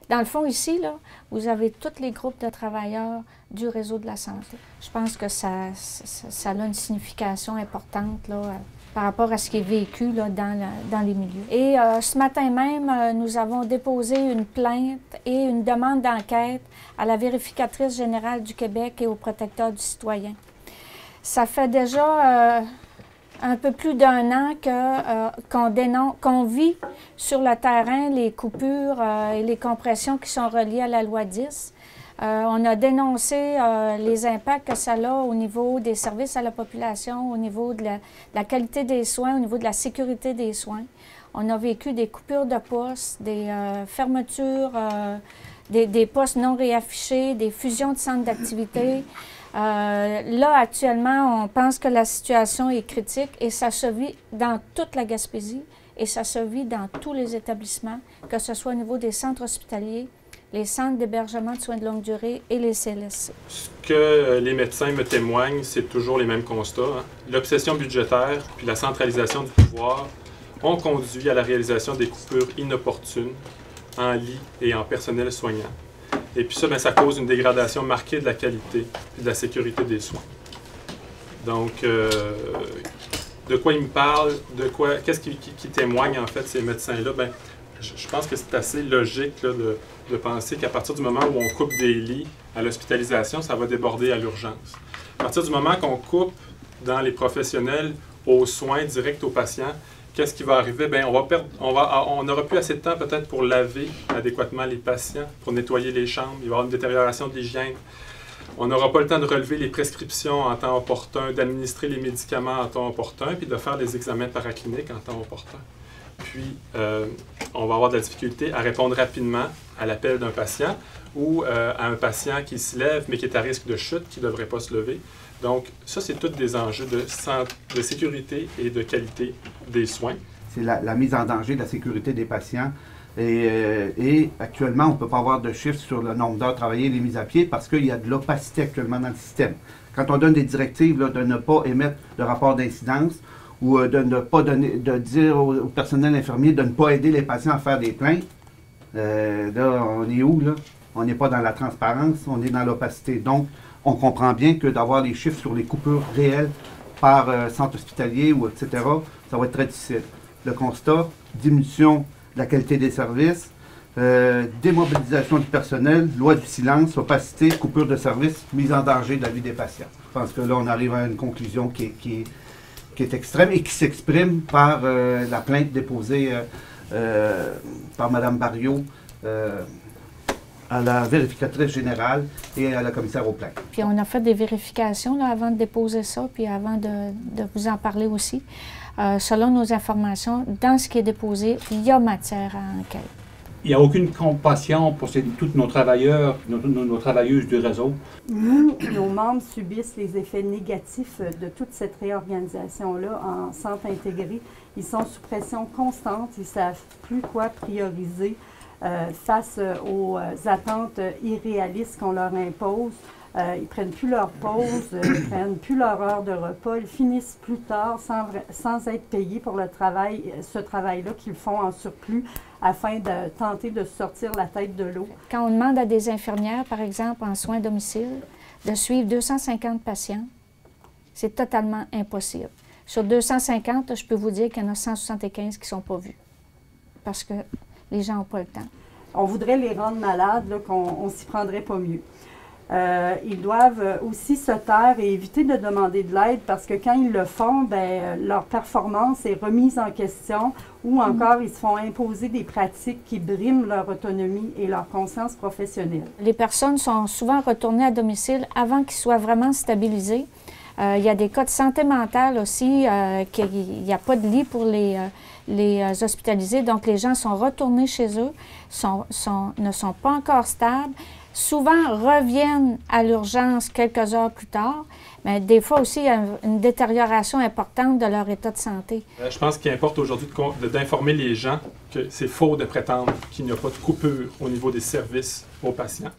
Dans le fond, ici, là, vous avez tous les groupes de travailleurs du réseau de la santé. Je pense que ça a une signification importante là, par rapport à ce qui est vécu là, dans les milieux. Et ce matin même, nous avons déposé une plainte et une demande d'enquête à la vérificatrice générale du Québec et au protecteur du citoyen. Ça fait déjà un peu plus d'un an qu'on vit sur le terrain les coupures et les compressions qui sont reliées à la loi 10. On a dénoncé les impacts que ça a au niveau des services à la population, au niveau de la qualité des soins, au niveau de la sécurité des soins. On a vécu des coupures de postes, des fermetures, des postes non réaffichés, des fusions de centres d'activité. Là, actuellement, on pense que la situation est critique et ça se vit dans toute la Gaspésie et ça se vit dans tous les établissements, que ce soit au niveau des centres hospitaliers, les centres d'hébergement de soins de longue durée et les CLSC. Ce que les médecins me témoignent, c'est toujours les mêmes constats. Hein. L'obsession budgétaire puis la centralisation du pouvoir ont conduit à la réalisation des coupures inopportunes en lits et en personnel soignant. Et puis ça, bien, ça cause une dégradation marquée de la qualité et de la sécurité des soins. Donc, de quoi ils me parlent, qu'est-ce qui témoigne en fait ces médecins-là? Bien, je pense que c'est assez logique là, de penser qu'à partir du moment où on coupe des lits à l'hospitalisation, ça va déborder à l'urgence. À partir du moment qu'on coupe dans les professionnels aux soins directs aux patients, qu'est-ce qui va arriver? Bien, on n'aura plus assez de temps peut-être pour laver adéquatement les patients, pour nettoyer les chambres, il va y avoir une détérioration de l'hygiène. On n'aura pas le temps de relever les prescriptions en temps opportun, d'administrer les médicaments en temps opportun, puis de faire les examens paracliniques en temps opportun. Puis, on va avoir de la difficulté à répondre rapidement à l'appel d'un patient ou à un patient qui se lève mais qui est à risque de chute, qui ne devrait pas se lever. Donc, ça, c'est tous des enjeux de sécurité et de qualité des soins. C'est la mise en danger de la sécurité des patients. Et actuellement, on ne peut pas avoir de chiffres sur le nombre d'heures travaillées et les mises à pied parce qu'il y a de l'opacité actuellement dans le système. Quand on donne des directives là, de ne pas émettre de rapport d'incidence ou de ne pas de dire au personnel infirmier de ne pas aider les patients à faire des plaintes, là, on est où, là? On n'est pas dans la transparence, on est dans l'opacité. Donc, on comprend bien que d'avoir les chiffres sur les coupures réelles par centre hospitalier ou etc., ça va être très difficile. Le constat, diminution de la qualité des services, démobilisation du personnel, loi du silence, opacité, coupure de services, mise en danger de la vie des patients. Je pense que là, on arrive à une conclusion qui est extrême et qui s'exprime par la plainte déposée par Mme Barriot à la vérificatrice générale et à la commissaire aux plaintes. Puis on a fait des vérifications là, avant de déposer ça, puis avant de vous en parler aussi. Selon nos informations, dans ce qui est déposé, il y a matière à enquête. Il n'y a aucune compassion pour tous nos travailleurs, nos travailleuses du réseau. Nous, nos membres subissent les effets négatifs de toute cette réorganisation-là en centre intégré. Ils sont sous pression constante, ils ne savent plus quoi prioriser face aux attentes irréalistes qu'on leur impose. Ils ne prennent plus leur pause, ils ne prennent plus leur heure de repas, ils finissent plus tard sans être payés pour le travail, ce travail-là qu'ils font en surplus afin de tenter de sortir la tête de l'eau. Quand on demande à des infirmières, par exemple, en soins à domicile, de suivre 250 patients, c'est totalement impossible. Sur 250, je peux vous dire qu'il y en a 175 qui ne sont pas vus parce que les gens n'ont pas le temps. On voudrait les rendre malades, qu'on ne s'y prendrait pas mieux. Ils doivent aussi se taire et éviter de demander de l'aide parce que quand ils le font, bien, leur performance est remise en question ou encore ils se font imposer des pratiques qui briment leur autonomie et leur conscience professionnelle. Les personnes sont souvent retournées à domicile avant qu'ils soient vraiment stabilisés. Il y a des cas de santé mentale aussi, qu'il n'y a pas de lit pour les hospitalisés, donc les gens sont retournés chez eux, ne sont pas encore stables. Souvent reviennent à l'urgence quelques heures plus tard, mais des fois aussi il y a une détérioration importante de leur état de santé. Je pense qu'il importe aujourd'hui d'informer les gens que c'est faux de prétendre qu'il n'y a pas de coupure au niveau des services aux patients.